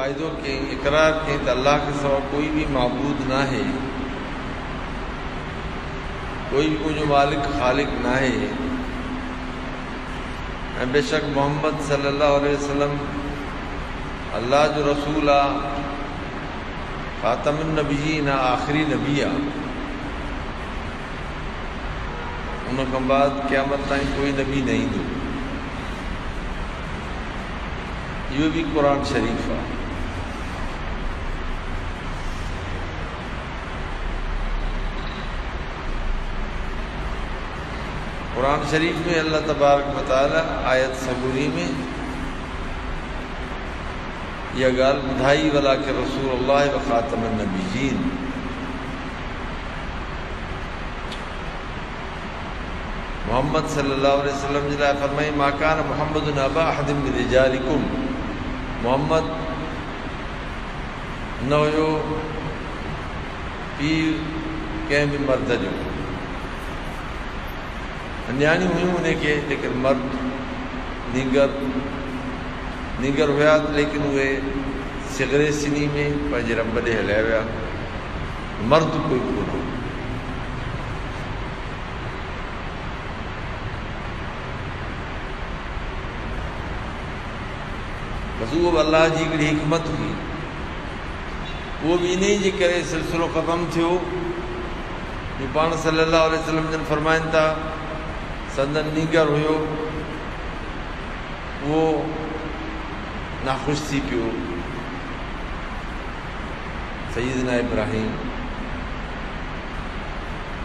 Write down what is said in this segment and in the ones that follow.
मुआहिदो कयईं, इक़रार कयईं त अल्लाह के सिवा कोई भी माबूद ना है, कोई भी मुंहिंजो मालिक ख़ालिक ना है, ऐं बेशक मोहम्मद सल्लल्लाहु अलैहि वसल्लम अल्लाह जो रसूल आहे, ख़ातमुन नबिय्यीन, आख़िरी नबी आहे। उन खां बाद क़यामत ताईं कोई नबी न ईंदो। इहो भी क़ुरान शरीफ़ आहे। क़ुरान शरीफ में अल्लाह तबारक व तआला आयत सबूरी में यह ॻाल्हि ॿुधाई, वला के रसूलुल्लाह व ख़ातमुन नबिय्यीन। मोहम्मद सल्लल्लाहु अलैहि वसल्लम जे लाइ फरमाई, मा कान मुहम्मदुन अबा अहदिन मिन रिजालिकुम, मोहम्मद न हुयो पीउ कंहिं बि मर्द जो। न्याणियूं हुयूं उनखे, लेकिन मर्द नीगर हुया, लेकिन उहे सिगरे सिनी में पंहिंजे रब ॾे हलिया विया। मर्द कोई कोन हो। बस उहो अल्लाह जी हिकिड़ी हिकमत हुई। उहो बि इन जे करे सिलसिलो ख़तमु थियो जो पाण सल्लल्लाहु अलैहि वसल्लम जन फरमाइनि था, संदन नीगर हुयो, उहो नाख़ुशि थी पियो। सैयदना इब्राहीम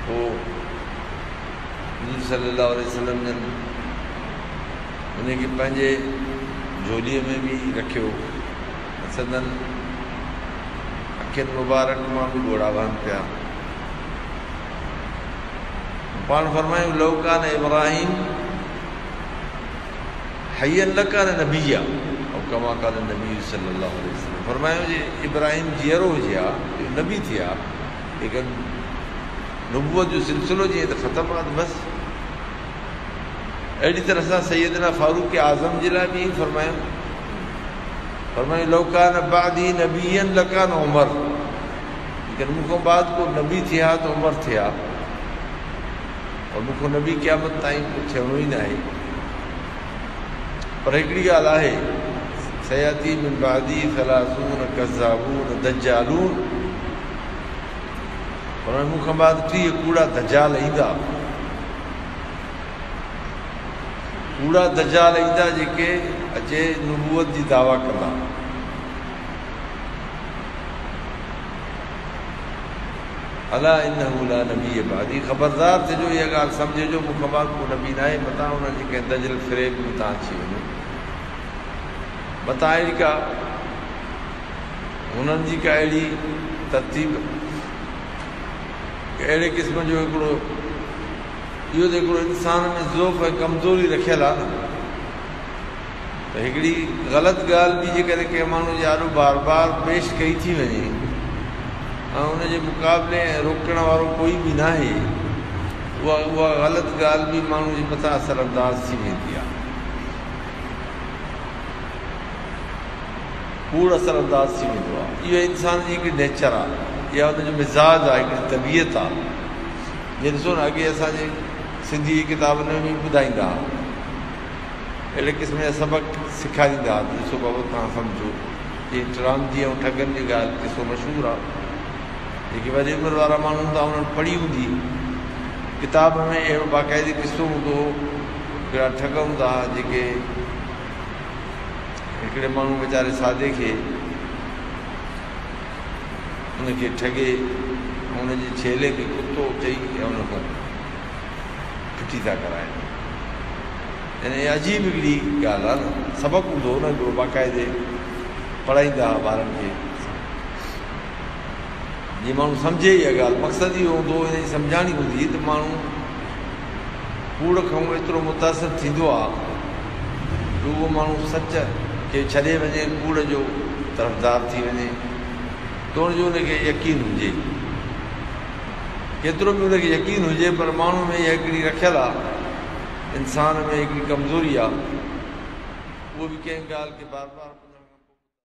पोइ हुज़ूर सल्लल्लाहु अलैहि वसल्लम जन उनखे पंहिंजे झोलीअ में भी रखियो। संदन अखियुनि मुबारक मां बि ॻोढ़ा वहनि पिया। पाण फरमायूं, लौ कान इब्राहीम हय्यन लकान नबिय्या, और कमा कान नबी सल्लल्लाहु अलैहि वसल्लम। फरमायूं जे इब्राहीम जीअरो हुजे हा, नबी थिया, लेकिन नबूवत जो सिलसिलो जीअं त ख़तमु आहे, बसि। अहिड़ी तरह सां सैयदना फारूक आज़म जे लाइ बि फरमायूं लौ कान बादी नबियन लकान उमर, लेकिन मूंखां बाद को नबी थिया त उमर थिया, और मूंखां नबी क़यामत ताईं थियणो ई न आहे। पर हिकिड़ी ॻाल्हि आहे, सयाती मिन बादी सलासून कज़्ज़ाबून दज्जालून, पर मूंखां बाद 30 कूड़ा दज्जाल ईंदा। कूड़ा दज्जाल ईंदा जेके अचे नबूवत जी दावा कंदा। अला इन्नहु ला नबी बादी, ख़बरदार थिजो, इहा ॻाल्हि सम्झिजो, मूंखां बाद को नबी न आहे। मतां उन्हनि जे कंहिं दजल फ़रेब में तव्हां अची वञो। मतां अहिड़ी का हुननि जी का अहिड़ी तरतीब, अहिड़े क़िस्म जो हिकिड़ो इहो त हिकिड़ो इंसान में ज़ोफ़ ऐं कमज़ोरी रखियल आहे न, त हिकिड़ी ग़लति ॻाल्हि बि जेकॾहिं कंहिं माण्हू जे आॾो बार बार पेश कई थी वञे ऐं उनजे मुक़ाबले रोकण वारो कोई बि न आहे, उहा ग़लति ॻाल्हि बि माण्हू जे मथां असरअंदाज़ थी वेंदी आहे। कूड़ असरअंदाज़ थी वेंदो आहे। इहो इंसान जी हिकिड़ी नेचर आहे, इहा हुनजो मिज़ाज आहे, हिकिड़ी तबियत आहे। जीअं ॾिसो न, अॻे असांजे सिंधी किताबनि में बि ॿुधाईंदा हुआ, अहिड़े क़िस्म जा सबक़ सेखारींदा हुआ। ॾिसो बाबा तव्हां सम्झो, जीअं टरांदी ऐं ठगनि जी ॻाल्हि किसो मशहूरु आहे। जेके वॾी उमिरि वारा माण्हू हूंदा उन्हनि पढ़ी हूंदी किताब में, अहिड़ो बाक़ाइदे किसो हूंदो हो। हिकिड़ा ठग हूंदा हुआ जेके हिकिड़े माण्हू वीचारे सादे खे उनखे ठगे, उनजे छेले खे कुतो चई ऐं उन खां फिटी था कराइनि। यानी अजीब हिकिड़ी ॻाल्हि आहे न। सबक़ु हूंदो हो न हिकिड़ो बाक़ाइदे, पढ़ाईंदा हुआ ॿारनि खे। जीअं माण्हू सम्झे इहा ॻाल्हि, मक़सदु इहो हूंदो, हिन जी सम्झाणी हूंदी त माण्हू कूड़ खां एतिरो मुतासिर थींदो आहे जो उहो माण्हू सच खे छॾे वञे, कूड़ जो तरफ़दार थी वञे, त हुनजो उनखे यकीन हुजे। केतिरो बि उनखे यकीन हुजे, पर माण्हू में इहा हिकिड़ी रखियल आहे, इंसान में हिकिड़ी कमज़ोरी आहे, उहो बि कंहिं ॻाल्हि खे बार बार